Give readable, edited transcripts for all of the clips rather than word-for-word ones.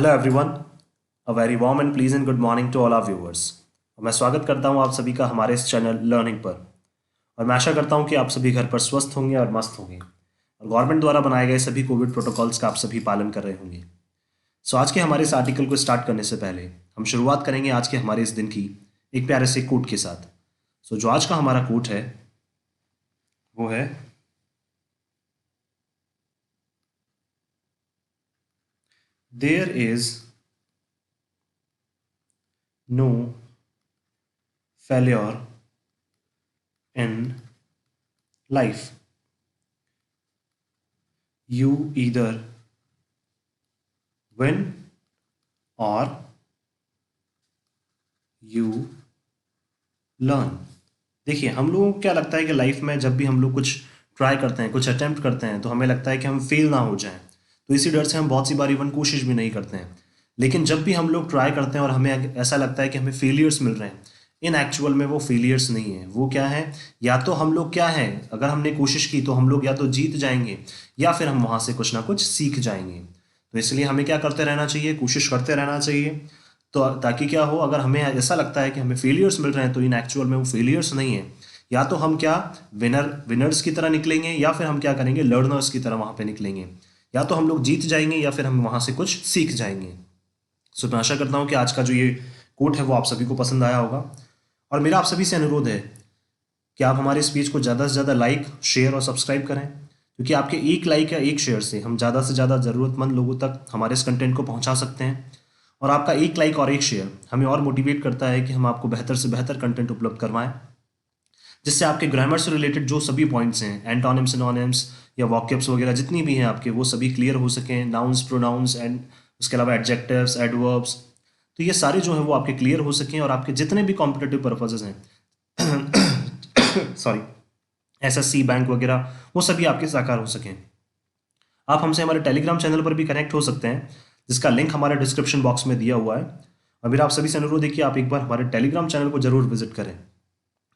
Hello everyone, a very warm and pleasant good morning to all our viewers. मैं स्वागत करता हूं आप सभी का हमारे इस चैनल लर्निंग पर। और मैं आशा करता हूं कि आप सभी घर पर स्वस्थ होंगे और मस्त होंगे और गवर्नमेंट द्वारा बनाए गए सभी कोविड प्रोटोकॉल्स का आप सभी पालन कर रहे होंगे। सो आज के हमारे इस आर्टिकल को स्टार्ट करने से पहले हम शुरुआत करेंगे आज के हमारे इस दिन की एक प्यारे से कोट के साथ। सो जो आज का हमारा कोट है वो है there is no failure in life. You either win or you learn. देखिए, हम लोगों को क्या लगता है कि लाइफ में जब भी हम लोग कुछ ट्राई करते हैं, कुछ अटेम्प्ट करते हैं, तो हमें लगता है कि हम फेल ना हो जाएं। तो इसी डर से हम बहुत सी बार इवन कोशिश भी नहीं करते हैं। लेकिन जब भी हम लोग ट्राई करते हैं और हमें ऐसा लगता है कि हमें फेलियर्स मिल रहे हैं, इन एक्चुअल में वो फेलियर्स नहीं है। वो क्या है, या तो हम लोग क्या है, अगर हमने कोशिश की तो हम लोग या तो जीत जाएंगे या फिर हम वहाँ से कुछ ना कुछ सीख जाएंगे। तो इसलिए हमें क्या करते रहना चाहिए, कोशिश करते रहना चाहिए। तो ताकि क्या हो, अगर हमें ऐसा लगता है कि हमें फेलियर्स मिल रहे हैं तो इन एक्चुअल में वो फेलियर्स नहीं है। या तो हम क्या विनर्स की तरह निकलेंगे या फिर हम क्या करेंगे, लर्नर्स की तरह वहाँ पे निकलेंगे। या तो हम लोग जीत जाएंगे या फिर हम वहाँ से कुछ सीख जाएंगे। सो मैं आशा करता हूँ कि आज का जो ये कोट है वो आप सभी को पसंद आया होगा। और मेरा आप सभी से अनुरोध है कि आप हमारे इस पेज को ज़्यादा से ज़्यादा लाइक, शेयर और सब्सक्राइब करें, क्योंकि आपके एक लाइक या एक शेयर से हम ज़्यादा से ज़्यादा ज़रूरतमंद लोगों तक हमारे इस कंटेंट को पहुंचा सकते हैं। और आपका एक लाइक और एक शेयर हमें और मोटिवेट करता है कि हम आपको बेहतर से बेहतर कंटेंट उपलब्ध करवाएं, जिससे आपके ग्रामर से रिलेटेड जो सभी पॉइंट्स हैं, एंटोनिम्स, सिनोनिम्स या वॉक्यब्स वगैरह जितनी भी हैं आपके, वो सभी क्लियर हो सकें। नाउन्स, प्रोनाउंस एंड उसके अलावा एडजेक्टिव्स, एडवर्ब्स, तो ये सारे जो हैं वो आपके क्लियर हो सकें और आपके जितने भी कॉम्पिटिटिव पर्पसेस हैं सॉरी, एसएससी, बैंक वगैरह, वो सभी आपके साकार हो सकें। आप हमसे हमारे टेलीग्राम चैनल पर भी कनेक्ट हो सकते हैं, जिसका लिंक हमारे डिस्क्रिप्शन बॉक्स में दिया हुआ है। और मेरा आप सभी से अनुरोध है कि आप एक बार हमारे टेलीग्राम चैनल को जरूर विजिट करें,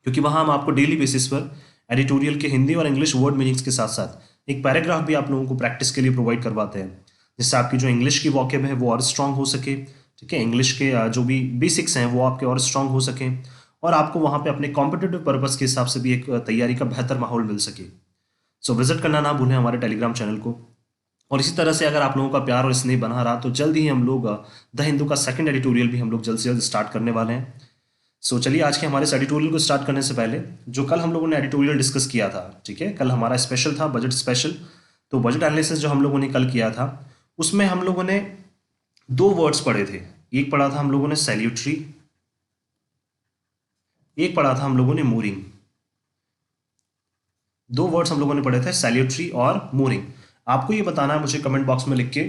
क्योंकि वहाँ हम आपको डेली बेसिस पर एडिटोरियल के हिंदी और इंग्लिश वर्ड मीनिंग्स के साथ साथ एक पैराग्राफ भी आप लोगों को प्रैक्टिस के लिए प्रोवाइड करवाते हैं, जिससे आपकी जो इंग्लिश की वॉकेब है वो और स्ट्रांग हो सके। ठीक है, इंग्लिश के जो भी बेसिक्स हैं वो आपके और स्ट्रांग हो सकें और आपको वहाँ पे अपने कॉम्पिटिटिव पर्पस के हिसाब से भी एक तैयारी का बेहतर माहौल मिल सके। सो विजिट करना ना भूलें हमारे टेलीग्राम चैनल को। और इसी तरह से अगर आप लोगों का प्यार और स्नेह बना रहा तो जल्द ही हम लोग द हिंदू का सेकंड एडिटोरियल भी हम लोग जल्द से जल्द स्टार्ट करने वाले हैं। सो चलिए, आज के हमारे इस एडिटोरियल को स्टार्ट करने से पहले जो कल हम लोगों ने एडिटोरियल डिस्कस किया था, ठीक है, कल हमारा स्पेशल था बजट स्पेशल। तो बजट एनालिसिस जो हम लोगों ने कल किया था, उसमें हम लोगों ने दो वर्ड्स पढ़े थे। एक पढ़ा था हम लोगों ने सैल्यूटरी, एक पढ़ा था हम लोगों ने मूरिंग। दो वर्ड्स हम लोगों ने पढ़े थे, सैल्यूटरी और मूरिंग। आपको ये बताना है मुझे कमेंट बॉक्स में लिख के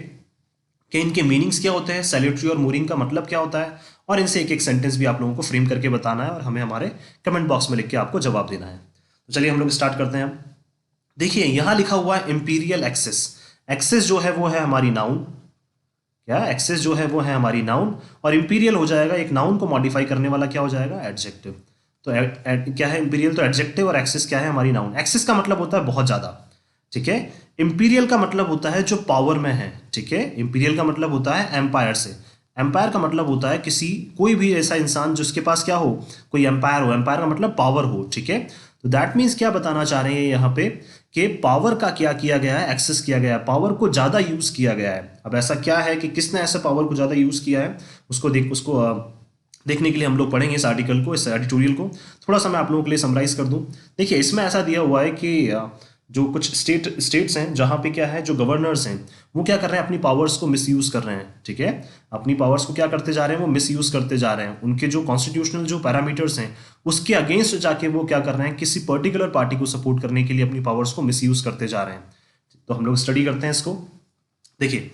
कि इनके मीनिंग्स क्या होते हैं, सैल्यूटरी और मूरिंग का मतलब क्या होता है, और इनसे एक एक सेंटेंस भी आप लोगों को फ्रेम करके बताना है और हमें हमारे कमेंट बॉक्स में लिख के आपको जवाब देना है। तो चलिए हम लोग स्टार्ट करते हैं। देखिए, यहां लिखा हुआ है इंपीरियल एक्सेस। एक्सेस जो है वो है हमारी नाउन। क्या, एक्सेस जो है वो है हमारी नाउन, और इंपीरियल हो जाएगा, एक नाउन को मॉडिफाई करने वाला क्या हो जाएगा, एडजेक्टिव। तो क्या है इंपीरियल, तो एडजेक्टिव, और एक्सेस क्या है, हमारी नाउन। एक्सेस का मतलब होता है बहुत ज्यादा, ठीक है। इंपीरियल का मतलब होता है जो पावर में है, ठीक है। इंपीरियल का मतलब होता है एम्पायर से। एम्पायर का मतलब होता है कोई भी ऐसा इंसान जिसके पास क्या हो, कोई एम्पायर हो। एम्पायर का मतलब पावर हो, ठीक है। तो दैट मीन्स क्या बताना चाह रहे हैं यहाँ पे कि पावर का क्या किया गया है, एक्सेस किया गया है, पावर को ज्यादा यूज किया गया है। अब ऐसा क्या है कि किसने ऐसे पावर को ज्यादा यूज किया है, उसको देखने के लिए हम लोग पढ़ेंगे इस आर्टिकल को, इस एडिटोरियल को। थोड़ा सा मैं आप लोगों के लिए समराइज कर दूं। देखिए, इसमें ऐसा दिया हुआ है कि जो कुछ स्टेट्स हैं जहाँ पे क्या है, जो गवर्नर्स हैं वो क्या कर रहे हैं, अपनी पावर्स को मिसयूज कर रहे हैं, ठीक है। अपनी पावर्स को क्या करते जा रहे हैं, वो मिसयूज करते जा रहे हैं। उनके जो कॉन्स्टिट्यूशनल जो पैरामीटर्स हैं उसके अगेंस्ट जाके वो क्या कर रहे हैं, किसी पर्टिकुलर पार्टी को सपोर्ट करने के लिए अपनी पावर्स को मिसयूज करते जा रहे हैं। तो हम लोग स्टडी करते हैं इसको। देखिए,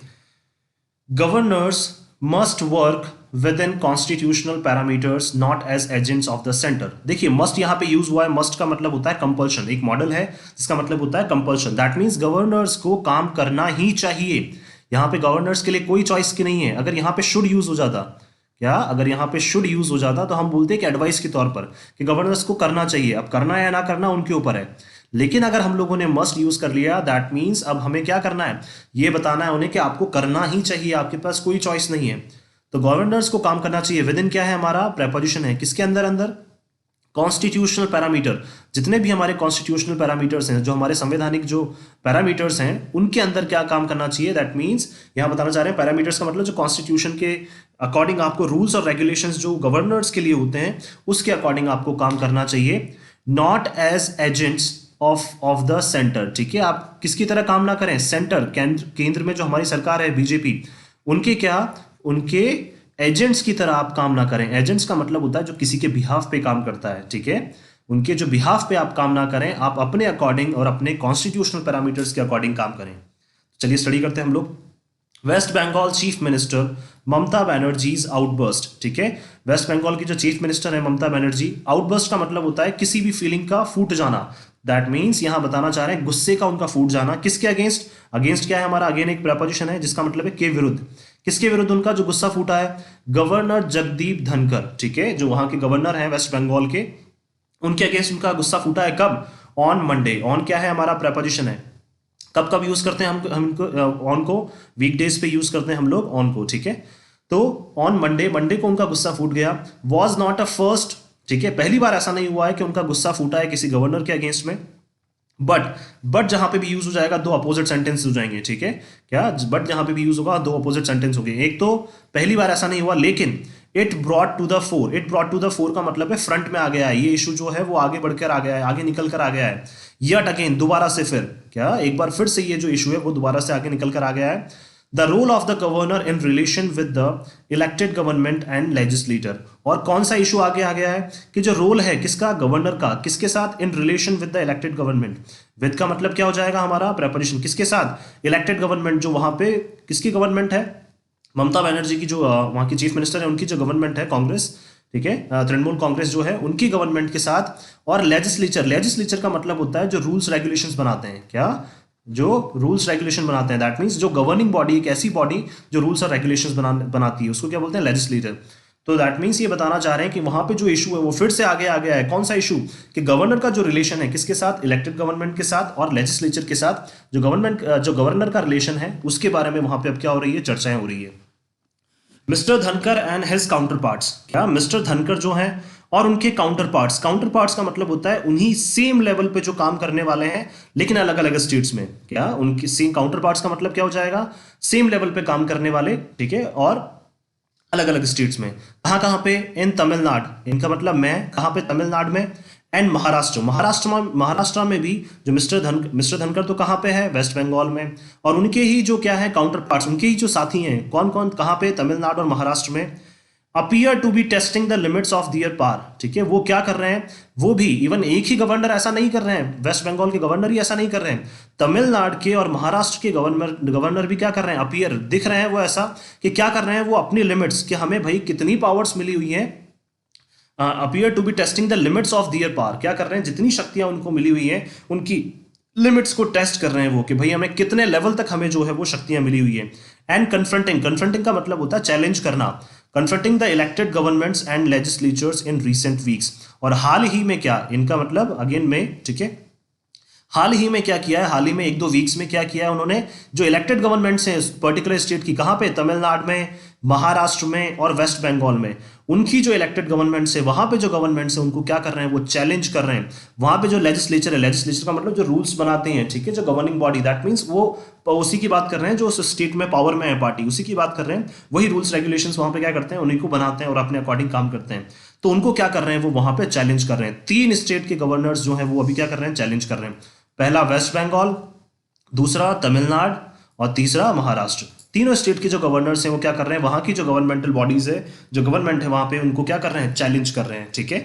governors must work within constitutional parameters not as agents of the center। देखिए, मस्ट यहां पे यूज हुआ है। मस्ट का मतलब होता है कंपल्शन। एक मॉडल है जिसका मतलब होता है कंपल्शन। दैट मीन्स गवर्नर्स को काम करना ही चाहिए। यहां पे गवर्नर्स के लिए कोई चॉइस की नहीं है। अगर यहां पे शुड यूज हो जाता, क्या, अगर यहां पे शुड यूज हो जाता तो हम बोलते हैं कि एडवाइस के तौर पर कि गवर्नर्स को करना चाहिए। अब करना है या ना करना उनके ऊपर है, लेकिन अगर हम लोगों ने मस्ट यूज कर लिया, दैट मीन्स अब हमें क्या करना है, ये बताना है उन्हें कि आपको करना ही चाहिए, आपके पास कोई चॉइस नहीं है। तो गवर्नर्स को काम करना चाहिए विद इन क्या है हमारा प्रेपोजिशन है, किसके अंदर, अंदर कॉन्स्टिट्यूशनल पैरामीटर। जितने भी हमारे कॉन्स्टिट्यूशनल पैरामीटर्स हैं, जो हमारे संवैधानिक जो पैरामीटर्स हैं, उनके अंदर क्या काम करना चाहिए, दैट मीन्स यहां बताना चाह रहे हैं पैरामीटर्स का मतलब जो कॉन्स्टिट्यूशन के अकॉर्डिंग आपको रूल्स और रेगुलेशंस जो गवर्नर्स के लिए होते हैं उसके अकॉर्डिंग आपको काम करना चाहिए, not as agents of the centre. ठीक है, आप किसकी तरह काम ना करें, सेंटर केंद्र में जो हमारी सरकार है बीजेपी, उनके क्या, उनके एजेंट्स की तरह आप काम ना करें। एजेंट्स का मतलब होता है जो किसी के बिहाफ पे काम करता है, ठीक है, उनके जो बिहाफ पे आप काम ना करें, आप अपने अकॉर्डिंग और अपने कॉन्स्टिट्यूशनल पैरामीटर्स के अकॉर्डिंग काम करें। चलिए स्टडी करते हैं हम लोग। वेस्ट बंगाल चीफ मिनिस्टर ममता बनर्जीज आउटबर्स्ट। ठीक है, वेस्ट बंगाल की जो चीफ मिनिस्टर है ममता बनर्जी, आउटबर्स्ट का मतलब होता है किसी भी फीलिंग का फूट जाना। दैट मीन्स यहां बताना चाह रहे हैं गुस्से का उनका फूट जाना। किसके अगेंस्ट, अगेंस्ट क्या है हमारा, अगेन एक प्रपोजिशन है जिसका मतलब है के विरुद्ध। किसके विरुद्ध उनका जो गुस्सा फूटा है, गवर्नर जगदीप धनखड़। ठीक है, जो वहां के गवर्नर हैं वेस्ट बंगाल के, उनके अगेंस्ट उनका गुस्सा फूटा है। कब, ऑन मंडे। ऑन क्या है हमारा प्रपोजिशन है, कब कब यूज करते हैं हम ऑन को, वीकडेज पे यूज करते हैं हम लोग ऑन को। ठीक है, तो ऑन मंडे, मंडे को उनका गुस्सा फूट गया। वॉज नॉट अ फर्स्ट, ठीक है, पहली बार ऐसा नहीं हुआ है कि उनका गुस्सा फूटा है किसी गवर्नर के अगेंस्ट में। बट जहां पे भी यूज हो जाएगा दो अपोजिट सेंटेंस हो जाएंगे। ठीक है, क्या, बट जहां पे भी यूज होगा दो अपोजिट सेंटेंस हो गए। एक तो पहली बार ऐसा नहीं हुआ, लेकिन it brought to the fore. It brought to the fore का मतलब है फ्रंट में आ गया है, ये इशू जो है वो आगे बढ़कर आ गया है, आगे निकल कर आ गया है। यट अगेन, दोबारा से फिर, क्या, एक बार फिर से ये जो इशू है वो दोबारा से आगे निकल कर आ गया है। The role of the governor in relation with the elected government and legislator. और कौन सा इशू आगे आ गया है कि जो रोल है किसका, गवर्नर का, किसके साथ, इन relation with the elected government. With का मतलब क्या हो जाएगा हमारा प्रेपोजिशन, किसके साथ, इलेक्टेड गवर्नमेंट, जो वहां पे किसकी गवर्नमेंट है, ममता बनर्जी की जो वहां की चीफ मिनिस्टर है, उनकी जो गवर्नमेंट है कांग्रेस, ठीक है, तृणमूल कांग्रेस जो है, उनकी गवर्नमेंट के साथ। और लेजिस्लेचर, लेजिस्लेचर का मतलब होता है जो रूल्स रेगुलेशंस बनाते हैं, क्या, जो रूल्स रेगुलेशन बनाते हैं। दैट मीन्स जो गवर्निंग बॉडी, एक ऐसी बॉडी जो रूल्स और रेगुलेशंस बनाती है, उसको क्या बोलते हैं, लेजिस्लेटर। तो दैट मीन्स ये बताना चाह रहे हैं कि वहां पे जो इशू है वो फिर से आगे आ गया है। कौन सा इशू, कि गवर्नर का जो रिलेशन है किसके साथ, इलेक्टेड गवर्नमेंट के साथ, और लेजिस्लेचर के साथ जो गवर्नर का रिलेशन है उसके बारे में वहां पे अब क्या हो रही है, चर्चाएं हो रही है। Mister Dhankhar and his counter parts. क्या, मिस्टर धनखड़ जो हैं और उनके काउंटर पार्ट्स। काउंटर पार्ट्स का मतलब होता है उन्हीं सेम लेवल पे जो काम करने वाले हैं लेकिन अलग अलग स्टेट्स में। क्या, उनकी सेम, काउंटर पार्ट्स का मतलब क्या हो जाएगा, सेम लेवल पे काम करने वाले, ठीक है, और अलग अलग स्टेट्स में। कहाँ कहाँ पे, इन तमिलनाडु, इनका मतलब मैं, कहाँ पे, तमिलनाडु में, एंड महाराष्ट्र, महाराष्ट्र में भी जो मिस्टर धनखड़ तो कहाँ पे है, वेस्ट बंगाल में, और उनके ही जो क्या है काउंटर पार्ट्स, उनके ही जो साथी हैं, कौन कौन, कहाँ पे, तमिलनाडु और महाराष्ट्र में, appear to be testing the limits of their power. ठीक है, वो क्या कर रहे हैं, वो भी इवन एक ही गवर्नर ऐसा नहीं कर रहे हैं, वेस्ट बंगाल के गवर्नर ही ऐसा नहीं कर रहे हैं, तमिलनाडु के और महाराष्ट्र के गवर्नर भी क्या कर रहे हैं, अपीयर, दिख रहे हैं वो ऐसा कि क्या कर रहे हैं, वो अपनी लिमिट्स, कि हमें भाई कितनी पावर्स मिली हुई हैं, appear to be testing the limits of their power. क्या कर रहे हैं, जितनी शक्तियां उनको मिली हुई हैं उनकी लिमिट्स को टेस्ट कर रहे हैं वो, कि भाई हमें कितने लेवल तक हमें जो है वो शक्तियां मिली हुई है। एंड कन्फ्रंटिंग का मतलब होता है चैलेंज करना, confronting the elected governments and legislatures in recent weeks. और हाल ही में क्या, इनका मतलब अगेन में, ठीक है, हाल ही में क्या किया है, हाल ही में एक दो वीक्स में क्या किया है उन्होंने, जो इलेक्टेड गवर्नमेंट्स हैं पर्टिकुलर स्टेट की, कहां पे, तमिलनाडु में, महाराष्ट्र में और वेस्ट बंगाल में, उनकी जो इलेक्टेड गवर्नमेंट्स है, वहां पे जो गवर्नमेंट्स है उनको क्या कर रहे हैं, वो चैलेंज कर रहे हैं। वहां पे जो लेजिस्लेचर है, लेजिस्लेचर का मतलब जो रूल्स बनाते हैं, ठीक है, जो गवर्निंग बॉडी, दैट मीन्स वो उसी की बात कर रहे हैं जो स्टेट में पावर में है पार्टी, उसी की बात कर रहे हैं। वही रूल्स रेगुलेशंस वहां पे क्या करते हैं, उन्हीं को बनाते हैं और अपने अकॉर्डिंग काम करते हैं। तो उनको क्या कर रहे हैं, वो वहां पे चैलेंज कर रहे हैं। 3 स्टेट के गवर्नर्स जो है वो अभी क्या कर रहे हैं, चैलेंज कर रहे हैं। पहला वेस्ट बंगाल, दूसरा तमिलनाडु और तीसरा महाराष्ट्र। तीनों स्टेट के जो गवर्नर्स हैं वो क्या कर रहे हैं, वहां की जो गवर्नमेंटल बॉडीज है, जो गवर्नमेंट है वहां पे, उनको क्या कर रहे हैं, चैलेंज कर रहे हैं। ठीक है,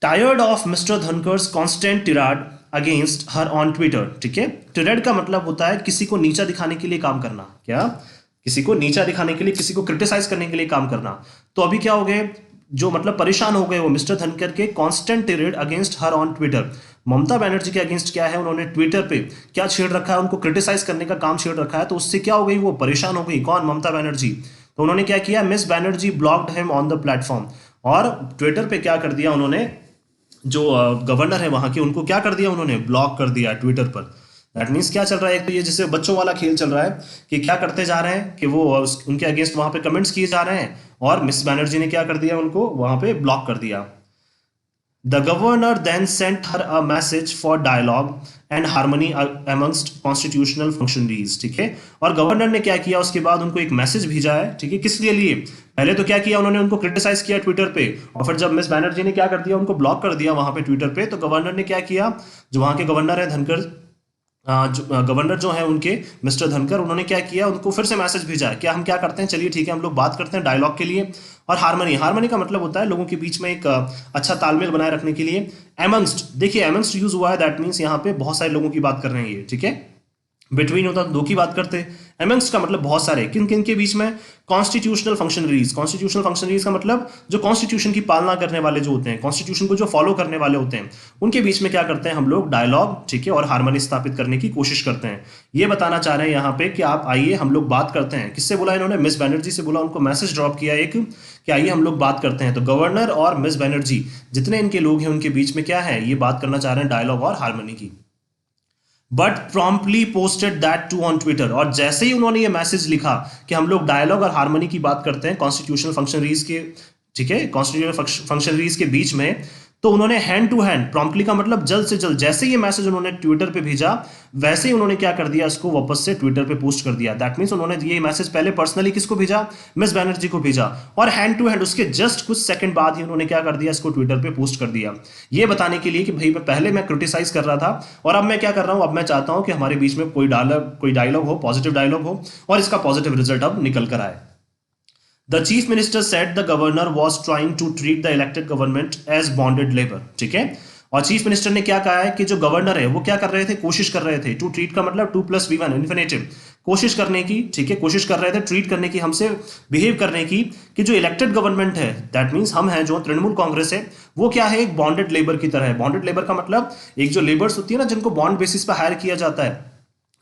tired of Mister Dhankhar's constant tirade against her on Twitter. ठीक है, टिराड का मतलब होता है किसी को नीचा दिखाने के लिए काम करना। क्या, किसी को नीचा दिखाने के लिए, किसी को क्रिटिसाइज करने के लिए काम करना। तो अभी क्या हो गए, जो मतलब परेशान हो गए वो मिस्टर धनखड़ के constant tirade against her on Twitter. Mamata Banerjee के अगेंस्ट क्या है, उन्होंने ट्विटर पे क्या छेड़ रखा है, उनको क्रिटिसाइज करने का काम छेड़ रखा है। तो उससे क्या हो गई, वो परेशान हो गई। कौन, ममता बनर्जी। तो उन्होंने क्या किया, miss Banerjee blocked him on the platform. और ट्विटर पे क्या कर दिया उन्होंने, जो गवर्नर है वहाँ के, उनको क्या कर दिया उन्होंने, ब्लॉक कर दिया ट्विटर पर। दैट मीन्स क्या चल रहा है, एक तो ये जैसे बच्चों वाला खेल चल रहा है कि क्या करते जा रहे हैं कि वो उनके अगेंस्ट वहाँ पे कमेंट्स किए जा रहे हैं, और मिस बनर्जी ने क्या कर दिया, उनको वहाँ पे ब्लॉक कर दिया। The governor then sent her a message for dialogue and harmony amongst constitutional functionaries, ठीक है। और गवर्नर ने क्या किया, उसके बाद उनको एक मैसेज भेजा है, ठीक है, किस लिए, पहले तो क्या किया उन्होंने, उनको क्रिटिसाइज किया ट्विटर पे, और फिर जब मिस बनर्जी ने क्या कर दिया, उनको ब्लॉक कर दिया वहां पे ट्विटर पे, तो गवर्नर ने क्या किया, जो वहां के गवर्नर है धनखड़, गवर्नर जो है उनके मिस्टर धनखड़, उन्होंने क्या किया, उनको फिर से मैसेज भेजा है, क्या हम क्या करते हैं, चलिए ठीक है हम लोग बात करते हैं डायलॉग के लिए, और हार्मनी, हार्मनी का मतलब होता है लोगों के बीच में एक अच्छा तालमेल बनाए रखने के लिए। एमंगस्ट, देखिए एमंगस्ट यूज हुआ है, दैट मीन्स यहाँ पे बहुत सारे लोगों की बात कर रहे हैं ये, ठीक है। बिटवीन होता तो दो की बात करते हैं, एमंगस्ट का मतलब बहुत सारे, किन किन के बीच में, कॉन्स्टिट्यूशनल फंक्शनरीज, कॉन्स्टिट्यूशनल फंक्शनरीज का मतलब जो कॉन्स्टिट्यूशन की पालना करने वाले जो होते हैं, कॉन्स्टिट्यूशन को जो फॉलो करने वाले होते हैं, उनके बीच में क्या करते हैं हम लोग, डायलॉग, ठीक है, और हार्मनी स्थापित करने की कोशिश करते हैं। ये बताना चाह रहे हैं यहाँ पे कि आप आइए हम लोग बात करते हैं, किससे बोला इन्होंने, मिस बनर्जी से बोला, उनको मैसेज ड्रॉप किया एक कि आइए हम लोग बात करते हैं। तो गवर्नर और मिस बनर्जी जितने इनके लोग हैं उनके बीच में क्या है, ये बात करना चाह रहे हैं डायलॉग और हार्मनी की। But promptly posted that too on Twitter, और जैसे ही उन्होंने ये मैसेज लिखा कि हम लोग डायलॉग और हार्मनी की बात करते हैं कॉन्स्टिट्यूशनल फंक्शनरीज के, ठीक है, कॉन्स्टिट्यूशनल फंक्शनरीज के बीच में, तो उन्होंने हैंड टू हैंड, प्रॉम्प्टली का मतलब जल्द से जल्द, जैसे ये मैसेज उन्होंने ट्विटर पे भेजा वैसे ही उन्होंने क्या कर दिया, इसको वापस से ट्विटर पे पोस्ट कर दिया। दैट मीन्स उन्होंने ये मैसेज पहले पर्सनली किसको भेजा, मिस बनर्जी को भेजा, और हैंड टू हैंड उसके जस्ट कुछ सेकंड बाद ही उन्होंने क्या कर दिया, इसको ट्विटर पे पोस्ट कर दिया। ये बताने के लिए कि भाई पहले मैं क्रिटिसाइज कर रहा था और अब मैं क्या कर रहा हूं, अब मैं चाहता हूं कि हमारे बीच में कोई डायलॉग हो, पॉजिटिव डायलॉग हो, और इसका पॉजिटिव रिजल्ट अब निकल कर आए। The chief minister said the governor was trying to treat the elected government as bonded labor, ठीक है। और चीफ मिनिस्टर ने क्या कहा है कि जो गवर्नर है वो क्या कर रहे थे, कोशिश कर रहे थे, टू ट्रीट का मतलब 2+V1 इन्फिनेटिव, कोशिश करने की, ठीक है, कोशिश कर रहे थे ट्रीट करने की, हमसे बिहेव करने की, कि जो इलेक्टेड गवर्नमेंट है, दैट मीन्स हम हैं, जो तृणमूल कांग्रेस है, वो क्या है, एक बॉन्डेड लेबर की तरह है। बॉन्डेड लेबर का मतलब एक जो लेबर्स होती है ना, जिनको बॉन्ड बेसिस पर हायर किया जाता है,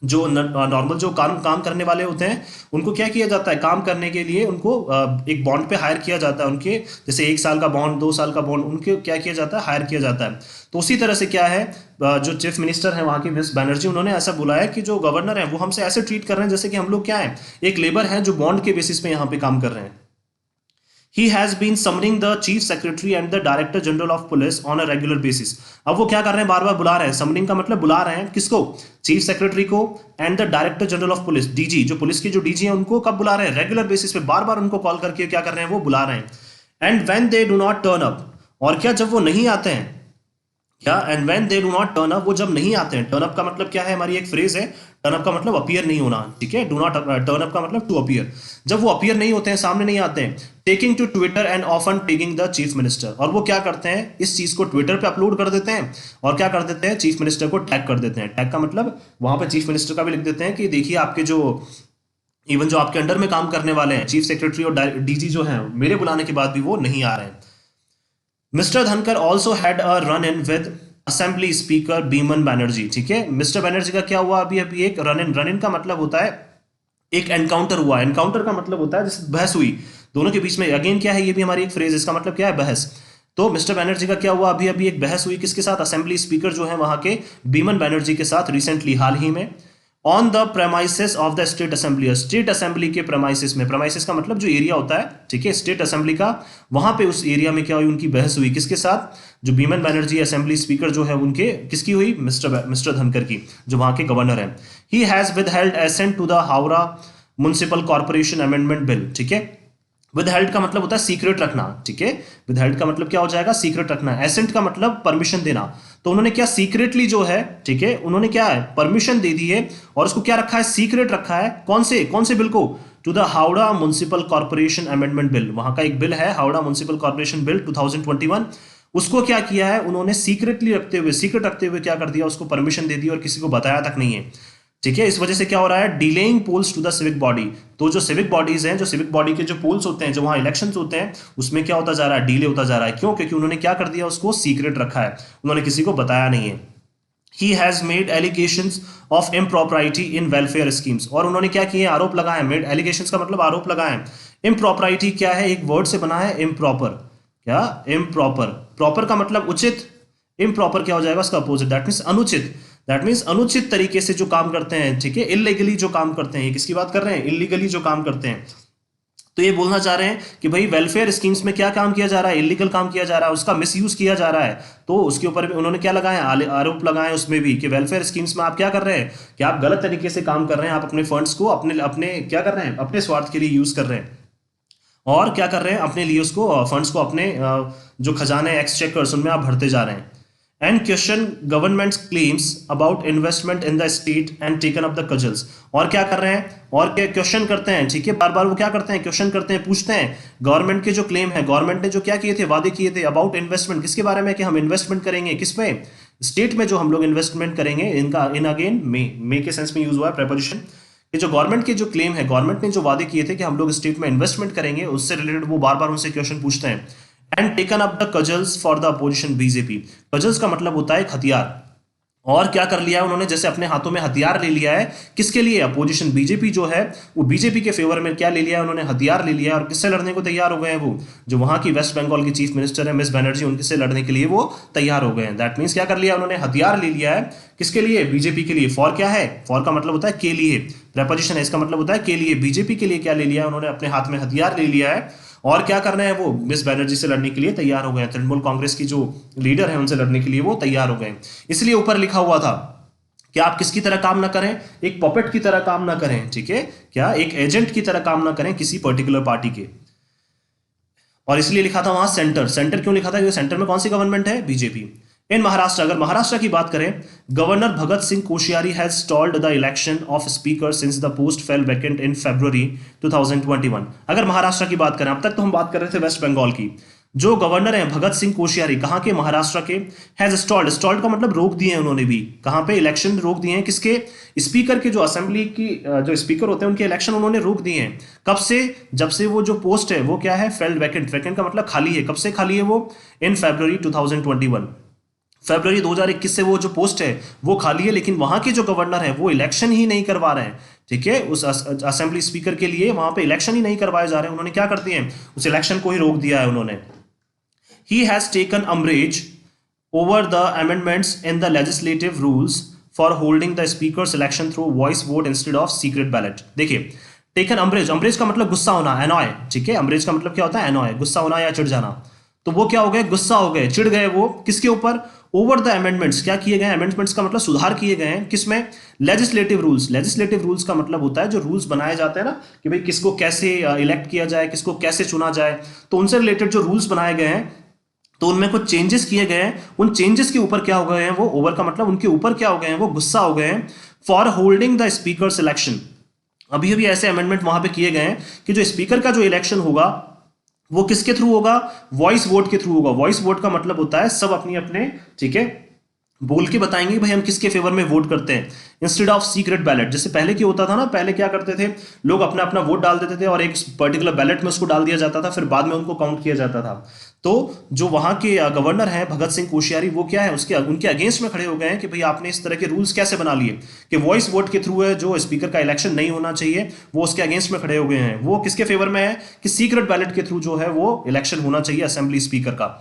जो नॉर्मल जो काम करने वाले होते हैं, उनको क्या किया जाता है, काम करने के लिए उनको एक बॉन्ड पे हायर किया जाता है, उनके जैसे 1 साल का बॉन्ड, 2 साल का बॉन्ड, उनके क्या किया जाता है, हायर किया जाता है। तो उसी तरह से क्या है, जो चीफ मिनिस्टर है वहाँ की मिस बनर्जी, उन्होंने ऐसा बोला है कि जो गवर्नर है वो हमसे ऐसे ट्रीट कर रहे हैं जैसे कि हम लोग क्या है, एक लेबर है जो बॉन्ड के बेसिस पे यहाँ पे काम कर रहे हैं। He has been summoning the chief secretary and the director general of police on a regular basis. अब वो क्या कर रहे हैं, बार बार बुला रहे हैं, समनिंग का मतलब बुला रहे हैं किसको, चीफ सेक्रेटरी को, and the director general of police, DG, जो पुलिस के जो डीजी हैं उनको कब बुला रहे हैं, रेगुलर बेसिस पे बार बार उनको कॉल करके क्या कर रहे हैं, वो बुला रहे हैं। And when they do not turn up, और क्या जब वो नहीं आते हैं, क्या, and when they do not turn up, वो जब नहीं आते हैं, टर्न अप का मतलब क्या है, हमारी एक फ्रेज है, टर्न अप का मतलब अपीयर नहीं होना, ठीक है, डू नॉट टर्न अप का मतलब टू अपीयर, जब वो अपीयर नहीं होते हैं, सामने नहीं आते हैं, taking to Twitter and often taking the chief minister, और वो क्या करते हैं, इस चीज को ट्विटर पे अपलोड कर देते हैं, और क्या कर देते हैं, चीफ मिनिस्टर को टैग कर देते हैं। टैग का मतलब वहां पे चीफ मिनिस्टर का भी लिख देते हैं कि देखिए आपके जो इवन जो आपके अंडर में काम करने वाले हैं, चीफ सेक्रेटरी और डीजी जो हैं, मेरे बुलाने के बाद भी वो नहीं आ रहे हैं। Mister Dhankhar also had a run in with assembly speaker Biman Banerjee, ठीक है। मिस्टर बैनर्जी का क्या हुआ अभी अभी, एक रन इन का मतलब होता है एक एनकाउंटर हुआ, एनकाउंटर का मतलब होता है जैसे बहस हुई दोनों के बीच में, अगेन क्या है, ये भी हमारी एक फ्रेज, इसका मतलब क्या है, बहस। तो मिस्टर बैनर्जी का क्या हुआ अभी अभी, एक बहस हुई किसके साथ, असेंबली स्पीकर जो है वहां के बीमन बैनर्जी के साथ, रिसेंटली हाल ही में, on the premises of the state assembly, state assembly के प्रेमाइसिस में, प्रेमाइसिस का मतलब जो एरिया होता है, ठीक है, स्टेट असेंबली का, वहां पे उस एरिया में क्या हुई, उनकी बहस हुई किसके साथ, जो बीमन बैनर्जी असेंबली स्पीकर जो है उनके, किसकी हुई, मिस्टर धनखड़ की, जो वहां के गवर्नर है। He has withheld assent to the Howrah municipal corporation amendment bill, ठीक है। विदहेल्ड का मतलब होता है सीक्रेट रखना, ठीक है, विदहेल्ड का मतलब क्या हो जाएगा, सीक्रेट रखना। एसेंट का मतलब परमिशन देना, तो उन्होंने क्या सीक्रेटली जो है, ठीक है, उन्होंने क्या है, परमिशन दे दी है, और उसको क्या रखा है, सीक्रेट रखा है, कौन से बिल को, to the Howrah municipal corporation amendment bill, वहां का एक बिल है हावड़ा म्युनिसिपल कॉर्पोरेशन बिल 2021, उसको क्या किया है उन्होंने, सीक्रेट रखते हुए क्या कर दिया, उसको परमिशन दे दी और किसी को बताया तक नहीं है, ठीक है। इस वजह से क्या हो रहा है, delaying polls to the civic body, तो जो सिविक बॉडीज हैं, जो सिविक बॉडी के जो पोल्स होते हैं, जो वहां इलेक्शंस होते हैं, उसमें क्या होता जा रहा है, डिले होता जा रहा है, क्यों, क्योंकि उन्होंने क्या कर दिया, उसको सीक्रेट रखा है, उन्होंने किसी को बताया नहीं है। He has made allegations of impropriety in welfare schemes, और उन्होंने क्या किए, आरोप लगाए, मेड एलिगेशंस का मतलब आरोप लगाए। impropriety क्या है, एक वर्ड से बना है, improper, क्या, improper, प्रॉपर का मतलब उचित, इम्प्रॉपर क्या हो जाएगा, उसका अपोजिट, दैट मीन्स अनुचित। दैट मीन्स अनुचित तरीके से जो काम करते हैं, ठीक है, इलीगली जो काम करते हैं। ये किसकी बात कर रहे हैं, इलीगली जो काम करते हैं। तो ये बोलना चाह रहे हैं कि भाई वेलफेयर स्कीम्स में क्या काम किया जा रहा है, इलीगल काम किया जा रहा है, उसका मिसयूज किया जा रहा है। तो उसके ऊपर भी उन्होंने क्या लगाया, आरोप लगाए उसमें भी कि वेलफेयर स्कीम्स में आप क्या कर रहे हैं, कि आप गलत तरीके से काम कर रहे हैं, आप अपने फंड्स को अपने अपने क्या कर रहे हैं, अपने स्वार्थ के लिए यूज कर रहे हैं। और क्या कर रहे हैं, अपने लिए उसको फंड्स को अपने जो खजाने एक्सचेकर्स उनमें आप भरते जा रहे हैं। And question government claims about investment in the state and taken up the cudgels. और क्या कर रहे हैं, और क्या क्वेश्चन करते हैं, ठीक है, बार बार वो क्या करते हैं, क्वेश्चन करते हैं, पूछते हैं गवर्नमेंट के जो क्लेम है, गवर्नमेंट ने जो क्या किए थे, वादे किए थे अबाउट इन्वेस्टमेंट, किसके बारे में, कि हम इन्वेस्टमेंट करेंगे, किस पे, स्टेट में जो हम लोग इन्वेस्टमेंट करेंगे, इनका इन अगेन मे के सेंस में यूज हुआ है प्रेपोजिशन। कि जो गवर्नमेंट के जो क्लेम है, गवर्नमेंट ने जो वादे किए थे कि हम लोग स्टेट में इन्वेस्टमेंट करेंगे, उससे रिलेटेड वो बार बार उनसे क्वेश्चन पूछते हैं। And taken up the cudgels for the opposition BJP. Cudgels का मतलब होता है हथियार। और क्या कर लिया है उन्होंने, जैसे अपने हाथों में हथियार ले लिया है, किसके लिए, अपोजिशन बीजेपी जो है, वो बीजेपी के फेवर में क्या ले लिया है उन्होंने, हथियार ले लिया है। और किससे लड़ने को तैयार हो गए हैं, वो जो वहां की वेस्ट बंगाल की चीफ मिनिस्टर है मिस बनर्जी, उनसे लड़ने के लिए वो तैयार हो गए हैं। दैट मीन्स क्या कर लिया उन्होंने, हथियार ले लिया है, किसके लिए, बीजेपी के लिए। फॉर क्या है, फॉर का मतलब होता है के लिए, प्रेपोजिशन है, इसका मतलब होता है के लिए। बीजेपी के लिए क्या ले लिया है उन्होंने, अपने हाथ में हथियार ले लिया है। और क्या करना है, वो मिस बनर्जी से लड़ने के लिए तैयार हो गए हैं। तृणमूल कांग्रेस की जो लीडर है उनसे लड़ने के लिए वो तैयार हो गए। इसलिए ऊपर लिखा हुआ था कि आप किसकी तरह काम ना करें, एक पॉपेट की तरह काम ना करें, ठीक है, क्या एक एजेंट की तरह काम ना करें किसी पर्टिकुलर पार्टी के। और इसलिए लिखा था वहां सेंटर। सेंटर क्यों लिखा था, क्योंकि सेंटर में कौन सी गवर्नमेंट है, बीजेपी। इन महाराष्ट्र, अगर महाराष्ट्र की बात करें, governor Bhagat Singh Koshyari has stalled the election of speaker since the post fail vacant in February 2021। अगर महाराष्ट्र की बात करें, अब तक तो हम बात कर रहे थे वेस्ट बंगाल की, जो गवर्नर हैं भगत सिंह कोश्यारी, कहां के, महाराष्ट्र के। हैज स्टॉल्ड, स्टॉल्ड का मतलब रोक दिए हैं उन्होंने भी, कहां पे, इलेक्शन रोक दिए हैं, किसके, स्पीकर के, जो असेंबली की जो स्पीकर होते हैं उनके इलेक्शन उन्होंने रोक दिए हैं। कब से, जब से वो जो पोस्ट है वो क्या है, फेल्ड वैकेंट, वैकेंट का मतलब खाली है, कब से खाली है वो, इन February 2021, फरवरी 2021 से वो जो पोस्ट है वो खाली है। लेकिन वहां के जो गवर्नर है वो इलेक्शन ही नहीं करवा रहे हैं, ठीक है, उस असेंबली स्पीकर के लिए वहां पे इलेक्शन ही नहीं करवाए जा रहे हैं। उन्होंने क्या कर दिए हैं, उस इलेक्शन को ही रोक दिया है उन्होंने। He has taken umbrage over the amendments in the legislative rules for holding the speaker's election through voice vote instead of secret ballot. देखिए, टेकन अमरेज, अमरेज का मतलब गुस्सा होना, एनॉय, ठीक है, अमरेज का मतलब क्या होता है, एनॉय, गुस्सा होना या चिढ़ जाना। तो वो क्या हो गए, गुस्सा हो गए, चिढ़ गए, वो किसके ऊपर, ओवर द अमेंडमेंट्स, क्या किए गए, अमेंडमेंट्स का मतलब सुधार किए गए हैं, किसमें, लेजिस्लेटिव रूल्स। लेजिस्लेटिव रूल्स का मतलब होता है जो रूल्स बनाए जाते हैं ना, कि भाई किसको कैसे इलेक्ट किया जाए, किसको कैसे चुना जाए, तो उनसे रिलेटेड जो रूल्स बनाए गए हैं, तो उनमें कुछ चेंजेस किए गए हैं। उन चेंजेस के ऊपर क्या हो गए हैं, वो ओवर का मतलब उनके ऊपर क्या हो गए हैं, वो गुस्सा हो गए हैं। For holding the speaker election, अभी अभी ऐसे अमेंडमेंट वहां पे किए गए हैं कि जो स्पीकर का जो इलेक्शन होगा वो किसके थ्रू होगा, वॉइस वोट के थ्रू होगा। वॉइस वोट का मतलब होता है सब अपनी अपने, ठीक है, बोल के बताएंगे भाई हम किसके फेवर में वोट करते हैं, इंस्टेड ऑफ सीक्रेट बैलेट। जैसे पहले क्या होता था ना, पहले क्या करते थे लोग, अपना अपना वोट डाल देते थे और एक पर्टिकुलर बैलेट में उसको डाल दिया जाता था, फिर बाद में उनको काउंट किया जाता था। तो जो वहां के गवर्नर हैं भगत सिंह कोश्यारी, वो क्या है, उसके उनके अगेंस्ट में खड़े हो गए हैं कि भाई आपने इस तरह के रूल्स कैसे बना लिए कि वॉइस वोट के थ्रू है जो स्पीकर का इलेक्शन नहीं होना चाहिए, वो उसके अगेंस्ट में खड़े हो गए हैं। वो किसके फेवर में है, कि सीक्रेट बैलेट के थ्रू जो है वो इलेक्शन होना चाहिए असेंबली स्पीकर का।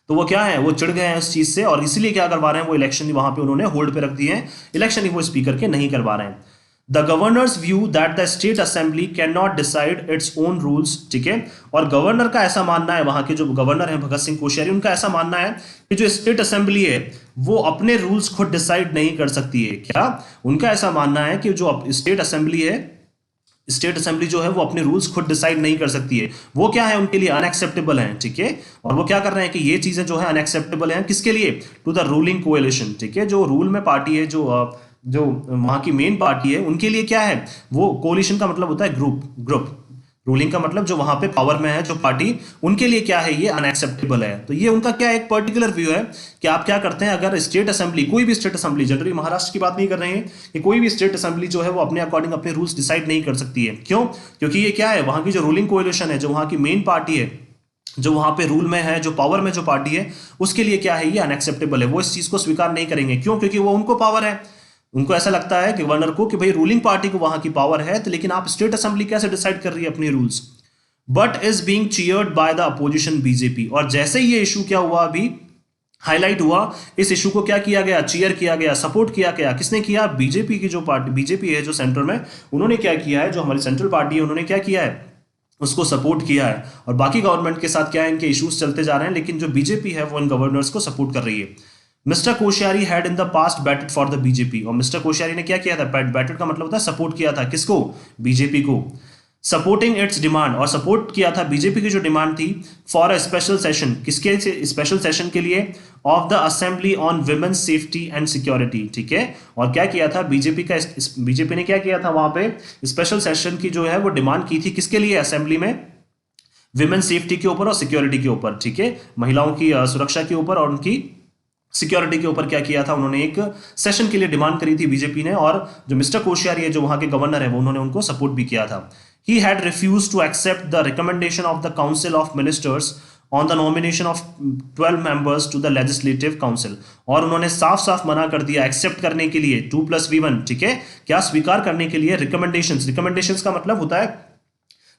तो वो क्या है, वो चिढ़ गए हैं उस चीज से, और इसीलिए क्या करवा रहे हैं, वो इलेक्शन वहां पे उन्होंने होल्ड पे रख दिए हैं, इलेक्शन ही वो स्पीकर के नहीं करवा रहे हैं। The governors view that the state assembly can not decide its own rules, ठीक है, और गवर्नर का ऐसा मानना है, वहां के जो गवर्नर हैं भगत सिंह कोश्यारी, उनका ऐसा मानना है कि जो स्टेट असेंबली है वो अपने रूल्स खुद डिसाइड नहीं कर सकती है। क्या, उनका ऐसा मानना है कि जो स्टेट असेंबली है, स्टेट असेंबली जो है वो अपने रूल्स खुद डिसाइड नहीं कर सकती है। वो क्या है, उनके लिए अनएक्सेप्टेबल है, ठीक है, और वो क्या कर रहे हैं कि ये चीजें जो है अनएक्सेप्टेबल हैं, किसके लिए, टू द रूलिंग कोएलिशन, ठीक है, जो रूल में पार्टी है, जो वहां की मेन पार्टी है, उनके लिए क्या है, वो कोलिशन का मतलब होता है ग्रुप, ग्रुप, रूलिंग का मतलब जो वहां पे पावर में है जो पार्टी, उनके लिए क्या है, ये अनएक्सेप्टेबल है। तो ये उनका क्या एक पर्टिकुलर व्यू है कि आप क्या करते हैं, अगर स्टेट असेंबली, कोई भी स्टेट असेंबली, जनरली महाराष्ट्र की बात नहीं कर रहे हैं, कि कोई भी स्टेट असेंबली जो है वो अपने अकॉर्डिंग अपने रूल्स डिसाइड नहीं कर सकती है। क्यों, क्योंकि ये क्या है, वहां की जो रूलिंग कोएलिशन है, जो वहां की मेन पार्टी है, जो वहां पे रूल में है, जो पावर में जो पार्टी है, उसके लिए क्या है, ये अनएक्सेप्टेबल है। वो इस चीज को स्वीकार नहीं करेंगे। क्यों, क्योंकि वो उनको पावर है, उनको ऐसा लगता है गवर्नर को कि भाई रूलिंग पार्टी को वहां की पावर है, तो लेकिन आप स्टेट असेंबली कैसे डिसाइड कर रही है अपने rules, but is being cheered by the opposition BJP. और जैसे ही ये इशू क्या हुआ अभी, हाईलाइट हुआ, इस इशू को क्या किया गया, चीयर किया गया, सपोर्ट किया गया। किसने किया? बीजेपी की जो पार्टी, बीजेपी है जो सेंटर में, उन्होंने क्या किया है, जो हमारी सेंट्रल पार्टी है, उन्होंने क्या किया है, उसको सपोर्ट किया है। और बाकी गवर्नमेंट के साथ क्या है, इनके इश्यूज चलते जा रहे हैं, लेकिन जो बीजेपी है वो इन गवर्नर्स को सपोर्ट कर रही है। Mister Koshyari had in the past batted for the BJP, और मिस्टर कोश्यारी ने क्या किया था, बैटेड का मतलब होता है सपोर्ट किया था, किसको? बीजेपी को। सपोर्टिंग इट्स डिमांड, और सपोर्ट किया था बीजेपी की जो डिमांड थी, फॉर अ स्पेशल सेशन, किसके स्पेशल सेशन के लिए? Of the assembly on women's safety and security, ठीक है। और क्या किया था बीजेपी का, बीजेपी ने क्या किया था वहां पे, स्पेशल सेशन की जो है वो डिमांड की थी, किसके लिए? असेंबली में विमेन सेफ्टी के ऊपर और सिक्योरिटी के ऊपर, ठीक है, महिलाओं की सुरक्षा के ऊपर और उनकी सिक्योरिटी के ऊपर क्या किया था, उन्होंने एक सेशन के लिए डिमांड करी थी बीजेपी ने, और जो मिस्टर कोश्यारी है जो वहां के गवर्नर है वो उन्होंने उनको सपोर्ट भी किया था। He had refuse to accept the recommendation of the council of ministers on the nomination of 12 members to the legislative council, और उन्होंने साफ साफ मना कर दिया एक्सेप्ट करने के लिए, 2+V1, ठीक है, क्या स्वीकार करने के लिए, रिकमेंडेशंस। रिकमेंडेशंस का मतलब होता है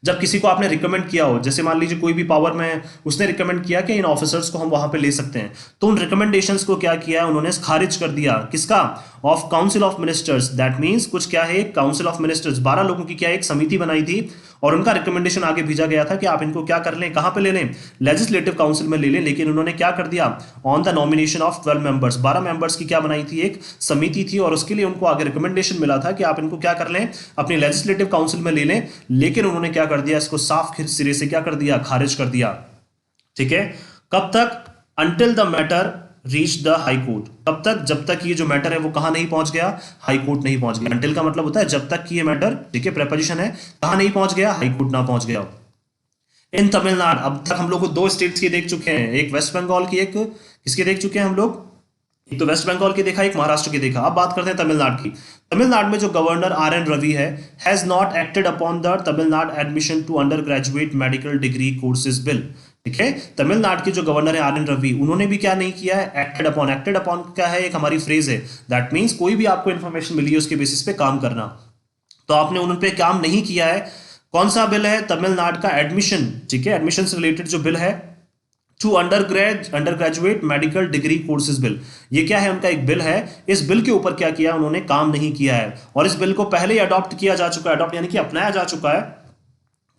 जब किसी को आपने रिकमेंड किया हो, जैसे मान लीजिए कोई भी पावर में है, उसने रिकमेंड किया कि इन ऑफिसर्स को हम वहां पे ले सकते हैं, तो उन रिकमेंडेशंस को क्या किया है उन्होंने, खारिज कर दिया। किसका? Of council of ministers, that means कुछ क्या है, काउंसिल ऑफ मिनिस्टर्स, 12 लोगों की क्या एक समिति बनाई थी, और उनका रिकमेंडेशन आगे भेजा गया था कि आप इनको क्या कर लें, कहां पे ले लें, लेजिस्लेटिव काउंसिल में ले लें। लेकिन उन्होंने क्या कर दिया, on the nomination of 12 members, 12 members की क्या बनाई थी, एक समिति थी, और उसके लिए उनको आगे रिकमेंडेशन मिला था कि आप इनको क्या कर लें, अपनी लेजिस्लेटिव काउंसिल में ले लें। लेकिन उन्होंने क्या कर दिया, इसको साफ सिरे से क्या कर दिया, खारिज कर दिया, ठीक है। कब तक? Until the matter reach the high court, तब तक जब तक ये जो मैटर है वो कहां नहीं पहुंच गया, हाई कोर्ट नहीं पहुंच गया। अंटिल का मतलब होता है जब तक कि ये मैटर, ठीक है, प्रेपोजिशन है, कहां नहीं पहुंच गया, हाई कोर्ट ना पहुंच गया। इन तमिलनाडु, अब तक हम लोग को 2 स्टेट्स की देख चुके हैं, एक वेस्ट बंगाल की, एक किसके देख चुके हैं हम लोग, एक तो वेस्ट बंगाल की देखा, एक महाराष्ट्र की देखा। अब बात करते हैं तमिलनाडु की। तमिलनाडु में जो गवर्नर RN रवि है, has not acted upon the Tamil Nadu admission to undergraduate medical degree courses bill, ठीक है। तमिलनाडु के जो गवर्नर है RN रवि, उन्होंने भी क्या नहीं किया है, एक्टेड अपॉन। एक्टेड अपॉन क्या है, एक हमारी फ्रेज है, दैट मीन्स कोई भी आपको इंफॉर्मेशन मिली है उसके बेसिस पे काम करना, तो आपने उन पे काम नहीं किया है। कौन सा बिल है? तमिलनाडु का एडमिशन, ठीक है, एडमिशन से रिलेटेड जो बिल है, to undergraduate medical degree courses bill, ये क्या है, उनका एक बिल है। इस बिल के ऊपर क्या किया उन्होंने, काम नहीं किया है, और इस बिल को पहले ही अडॉप्ट किया जा चुका है, अडॉप्ट यानी कि अपनाया जा चुका है,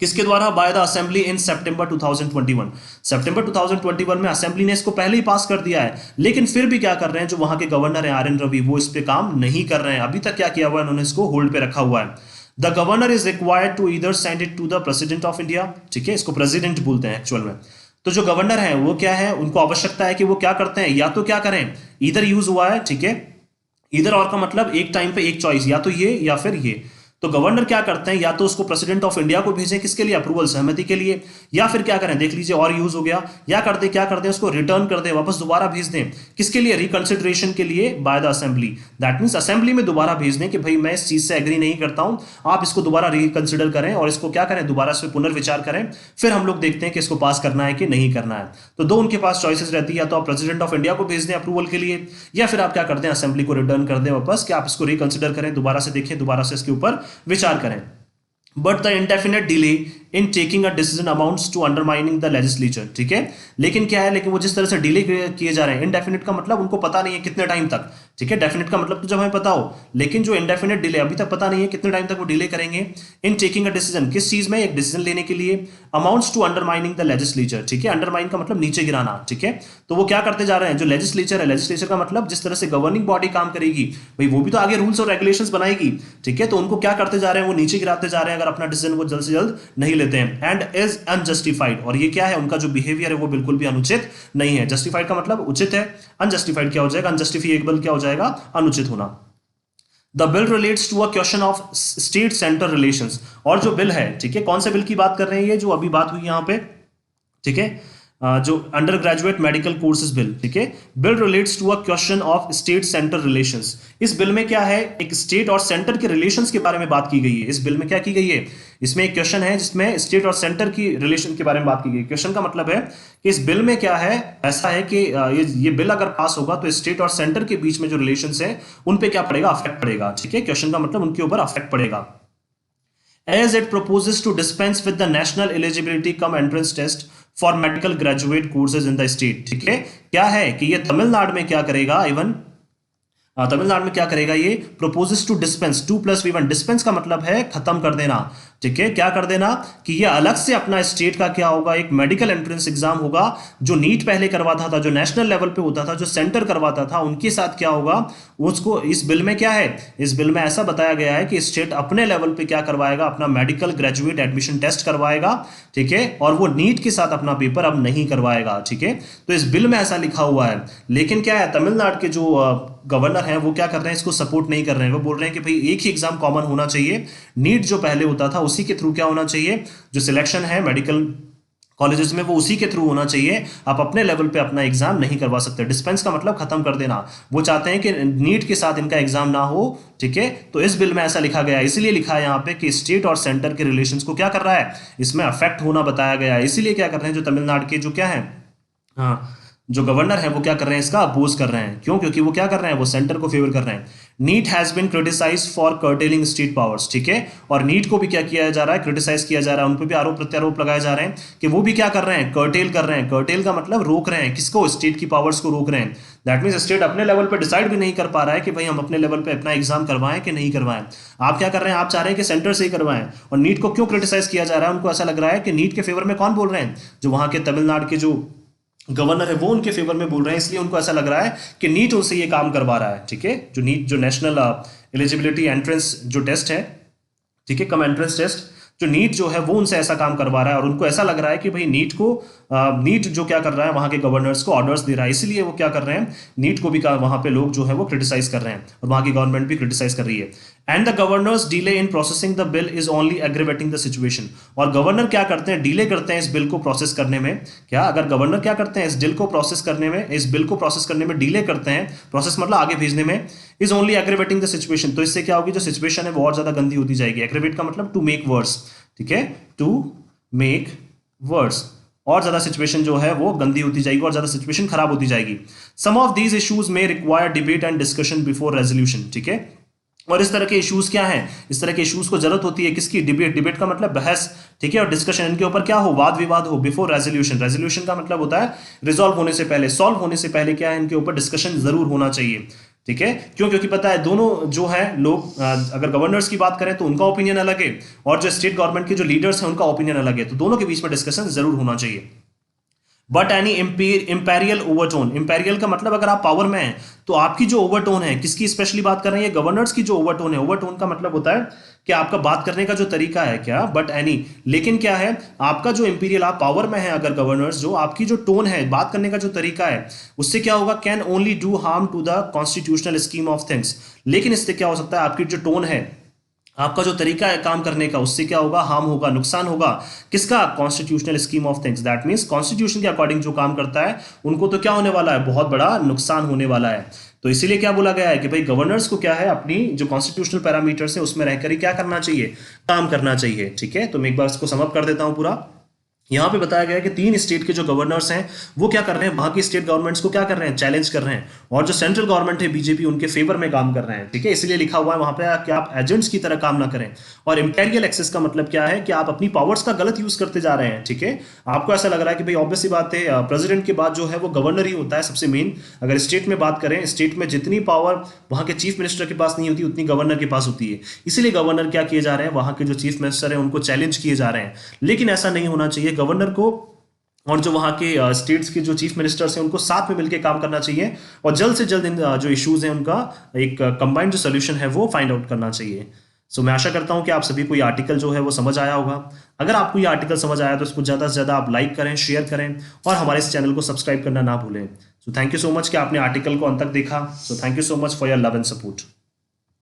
किसके द्वारा? बाय द असेंबली इन सितंबर 2021। सितंबर 2021 में असेंबली ने इसको पहले ही पास कर दिया है, लेकिन फिर भी क्या कर रहे हैं, जो वहां के गवर्नर है RN रवि, वो इस पे काम नहीं कर रहे हैं। अभी तक क्या किया हुआ है, उन्होंने इसको होल्ड पे रखा हुआ है। The governor is required to either send it to the president of India, ठीक है, इसको प्रेसिडेंट बोलते हैं एक्चुअल में। तो जो गवर्नर है वो क्या है, उनको आवश्यकता है कि वो क्या करते हैं, या तो क्या करें, इधर यूज हुआ है, ठीक है, इधर और का मतलब एक टाइम पे एक चॉइस, या तो ये या फिर ये। तो गवर्नर क्या करते हैं, या तो उसको प्रेसिडेंट ऑफ इंडिया को भेजें, किसके लिए, अप्रूवल, सहमति के लिए, या फिर क्या करें, देख लीजिए और यूज हो गया, या करते क्या करते हैं, उसको रिटर्न कर दें, वापस दोबारा भेज दें, किसके लिए, रिकंसिडरेशन के लिए, by the assembly. That means assembly में दोबारा भेज दें कि भाई मैं इस चीज से एग्री नहीं करता हूं, आप इसको दोबारा रिकंसिडर करें और इसको क्या करें, दोबारा से पुनर्विचार करें, फिर हम लोग देखते हैं कि इसको पास करना है कि नहीं करना है। तो दो उनके पास चॉइसेस रहती है, या तो आप प्रेसिडेंट ऑफ इंडिया को भेज दें अप्रूवल के लिए, या फिर आप क्या करते हैं, असेंबली को रिटर्न कर दें वापस कि आप इसको रिकंसिडर करें, दोबारा से देखें, दोबारा से इसके ऊपर विचार करें। But the indefinite delay in taking a decision amounts to undermining the legislature, ठीक है। लेकिन क्या है, लेकिन वो जिस तरह से डिले किए जा रहे हैं, इनडेफिनेट का मतलब उनको पता नहीं है कितने टाइम तक, ठीक है, डेफिनेट का मतलब तो जब हमें पता हो, लेकिन जो इनडेफिनेट डिले अभी तक पता नहीं है कितने टाइम तक वो डिले करेंगे। इन टेकिंग अ डिसीजन, किस चीज में, एक डिसीजन लेने के लिए, amounts to undermining the legislature, ठीक है, अंडरमाइन का मतलब नीचे गिराना, ठीक है। तो वो क्या करते जा रहे हैं, जो लेजिस्लेचर है, लेजिस्लेचर का मतलब जिस तरह से गवर्निंग बॉडी काम करेगी, भाई वो भी तो आगे रूल्स और रेगुलेशंस बनाएगी, ठीक है, तो उनको क्या करते जा रहे हैं, वो नीचे गिराते जा रहे हैं अगर अपना डिसीजन वो जल्द से जल्द नहीं लेते हैं। एंड इज अनजस्टिफाइड, और ये क्या है, उनका जो बिहेवियर है वो बिल्कुल भी अनुचित नहीं है। जस्टिफाइड का मतलब उचित है, अनजस्टिफाइड क्या हो जाएगा, अनजस्टिफिएबल क्या हो जाएगा, अनुचित होना। The bill relates to a question of state centre relations, और जो बिल है, ठीक है, कौन से बिल की बात कर रहे हैं, ये जो अभी बात हुई यहां पे, ठीक है, जो undergraduate medical courses bill, ठीक है, bill relates to a question of state centre relations. इस बिल में क्या है, एक स्टेट और सेंटर के रिलेशंस के बारे में बात की गई है। इस बिल में क्या की गई है, इसमें एक क्वेश्चन है जिसमें स्टेट और सेंटर की रिलेशन के बारे में बात की गई। क्वेश्चन का मतलब है कि इस बिल में क्या है, ऐसा है कि ये बिल अगर पास होगा तो स्टेट और सेंटर के बीच में जो रिलेशंस है उन पे क्या पड़ेगा, अफेक्ट पड़ेगा, ठीक है, क्वेश्चन का मतलब उनके ऊपर अफेक्ट पड़ेगा। As it proposes to dispense with the national eligibility cum entrance test for medical graduate courses in the state. ठीक है, क्या है कि ये तमिलनाडु में क्या करेगा, इवन तमिलनाडु में क्या करेगा, ये purposes to dispense 2+V1। Dispense का मतलब है खत्म कर देना। ठीक है, क्या कर देना कि ये अलग से अपना स्टेट का क्या होगा, एक मेडिकल एंट्रेंस एग्जाम होगा। जो नीट पहले करवाता था, जो नेशनल लेवल पे होता था, जो सेंटर करवाता था, उनके साथ क्या होगा, उसको इस बिल में क्या है, इस बिल में ऐसा बताया गया है कि स्टेट अपने लेवल पे क्या करवाएगा, अपना मेडिकल ग्रेजुएट एडमिशन टेस्ट करवाएगा। ठीक है, और वो नीट के साथ अपना पेपर अब नहीं करवाएगा। ठीक है, तो इस बिल में ऐसा लिखा हुआ है। लेकिन क्या है, तमिलनाडु के जो गवर्नर हैं वो क्या कर रहे हैं, इसको सपोर्ट नहीं कर रहे हैं। वो बोल रहे हैं कि भाई एक ही एग्जाम कॉमन होना चाहिए, नीट जो पहले होता था उसी के थ्रू क्या होना चाहिए, जो सिलेक्शन है मेडिकल कॉलेजेस में वो उसी के थ्रू होना चाहिए। आप अपने लेवल पे अपना एग्जाम नहीं करवा सकते। डिस्पेंस का मतलब खत्म कर देना। वो चाहते हैं कि नीट के साथ इनका एग्जाम ना हो। ठीक है, तो इस बिल में ऐसा लिखा गया है, इसलिए लिखा है यहाँ पे कि स्टेट और सेंटर के रिलेशंस को क्या कर रहा है, इसमें अफेक्ट होना बताया गया है। इसीलिए क्या कर रहे हैं, जो तमिलनाडु के जो क्या है, हाँ, जो गवर्नर है वो क्या कर रहे हैं, इसका अपोज कर रहे हैं। क्यों? क्योंकि वो क्या कर रहे हैं, वो सेंटर को फेवर कर रहे हैं। NEET has been criticised for curtailing state powers. ठीक है, और नीट को भी क्या किया जा रहा है, क्रिटिसाइज किया जा रहा है, उन पर भी आरोप प्रत्यारोप लगाए जा रहे हैं कि वो भी क्या कर रहे हैं, कर्टेल कर रहे हैं। कर्टेल का मतलब रोक रहे हैं, किसको, स्टेट की पावर्स को रोक रहे हैं। दैट मीन्स स्टेट अपने लेवल पर डिसाइड भी नहीं कर पा रहा है कि भाई हम अपने लेवल पर अपना एग्जाम करवाएं कि नहीं करवाएं। आप क्या कर रहे हैं, आप चाह रहे हैं कि सेंटर से ही करवाएं। और नीट को क्यों क्रिटिसाइज किया जा रहा है, उनको ऐसा लग रहा है कि नीट के फेवर में कौन बोल रहे हैं, जो वहां के तमिलनाडु के जो गवर्नर है वो उनके फेवर में बोल रहे हैं। इसलिए उनको ऐसा लग रहा है कि नीट उनसे ये काम करवा रहा है। ठीक है, जो नीट, जो नेशनल एलिजिबिलिटी एंट्रेंस जो टेस्ट है, ठीक है, कम एंट्रेंस टेस्ट, जो नीट जो है वो उनसे ऐसा काम करवा रहा है। और उनको ऐसा लग रहा है कि भाई नीट जो क्या कर रहा है, वहां के गवर्नर्स को ऑर्डर्स दे रहा है। इसलिए वो क्या कर रहे हैं, नीट को भी वहां पे लोग जो है वो क्रिटिसाइज कर रहे हैं, और वहां की गवर्नमेंट भी क्रिटिसाइज कर रही है। And the governors delay in processing the bill is only aggravating the situation. और गवर्नर क्या करते हैं, डिले करते हैं इस बिल को प्रोसेस करने में। क्या, अगर गवर्नर क्या करते हैं, इस बिल को प्रोसेस करने में, इस बिल को प्रोसेस करने में डिले करते हैं, प्रोसेस मतलब आगे भेजने में, is only aggravating the situation. तो इससे क्या होगी, जो सिचुएशन है वो और ज्यादा गंदी होती जाएगी। एग्रीवेट का मतलब टू मेक वर्स। ठीक है, टू मेक वर्स, और ज्यादा सिचुएशन जो है वो गंदी होती जाएगी, और ज्यादा सिचुएशन खराब होती जाएगी। सम ऑफ दीज इश्यूज में require debate and discussion before resolution. ठीक है, और इस तरह के इश्यूज क्या हैं, इस तरह के इश्यूज को जरूरत होती है किसकी, डिबेट। डिबेट का मतलब बहस। ठीक है, और डिस्कशन, इनके ऊपर क्या हो, वाद विवाद हो, बिफोर रेजोल्यूशन। रेजोल्यूशन का मतलब होता है रिजॉल्व होने से पहले, सॉल्व होने से पहले क्या है, इनके ऊपर डिस्कशन जरूर होना चाहिए। ठीक है, क्यों? क्योंकि पता है दोनों जो है लोग, अगर गवर्नर्स की बात करें तो उनका ओपिनियन अलग है, और जो स्टेट गवर्नमेंट के जो लीडर्स हैं उनका ओपिनियन अलग है। तो दोनों के बीच में डिस्कशन जरूर होना चाहिए। But any imperial overtone, imperial का मतलब अगर आप पावर में हैं तो आपकी जो ओवरटोन है, किसकी स्पेशली बात कर रहे हैं, गवर्नर्स की जो ओवरटोन है। ओवरटोन का मतलब होता है कि आपका बात करने का जो तरीका है, क्या, बट एनी, लेकिन क्या है, आपका जो इंपीरियल, आप पावर में है अगर गवर्नर्स, जो आपकी जो टोन है, बात करने का जो तरीका है, उससे क्या होगा, can only do harm to the constitutional scheme of things. लेकिन इससे क्या हो सकता है, आपकी जो टोन है, आपका जो तरीका है काम करने का, उससे क्या होगा, हार्म होगा, नुकसान होगा। किसका, constitutional scheme of things. That means constitution के अकॉर्डिंग जो काम करता है उनको तो क्या होने वाला है, बहुत बड़ा नुकसान होने वाला है। तो इसीलिए क्या बोला गया है कि भाई गवर्नर्स को क्या है, अपनी जो कॉन्स्टिट्यूशनल पैरामीटर्स है उसमें रहकर ही क्या करना चाहिए, काम करना चाहिए। ठीक है, तो मैं एक बार इसको समअप कर देता हूं पूरा। यहां पे बताया गया है कि 3 स्टेट के जो गवर्नर्स हैं वो क्या कर रहे हैं, वहां की स्टेट गवर्नमेंट्स को क्या कर रहे हैं, चैलेंज कर रहे हैं, और जो सेंट्रल गवर्नमेंट है बीजेपी, उनके फेवर में काम कर रहे हैं। ठीक है, इसलिए लिखा हुआ है वहां पे कि आप एजेंट्स की तरह काम ना करें। और इंपेरियल एक्सेस का मतलब क्या है कि आप अपनी पावर्स का गलत यूज करते जा रहे हैं। ठीक है, आपको ऐसा लग रहा है कि भाई ऑब्वियस सी बात है, प्रेसिडेंट के बाद जो है वो गवर्नर ही होता है सबसे मेन। अगर स्टेट में बात करें, स्टेट में जितनी पावर वहां के चीफ मिनिस्टर के पास नहीं होती उतनी गवर्नर के पास होती है। इसीलिए गवर्नर क्या किए जा रहे हैं, वहां के जो चीफ मिनिस्टर है उनको चैलेंज किए जा रहे हैं। लेकिन ऐसा नहीं होना चाहिए, गवर्नर को और जो वहाँ के स्टेट्स के जो चीफ मिनिस्टर्स हैं उनको साथ में मिलकर काम करना चाहिए, और जल्द से जल्द इन जो इश्यूज हैं उनका एक कंबाइंड जो सोल्यूशन है वो फाइंड आउट करना चाहिए। सो मैं आशा करता हूँ कि आप सभी को ये आर्टिकल जो है वो समझ आया होगा। अगर आपको ये आर्टिकल समझ आया तो इसको ज़्यादा से ज़्यादा आप लाइक करें, शेयर करें, और हमारे इस चैनल को सब्सक्राइब करना ना भूलें। So thank you so much कि आपने आर्टिकल को अंत तक देखा। So thank you so much for your love and support.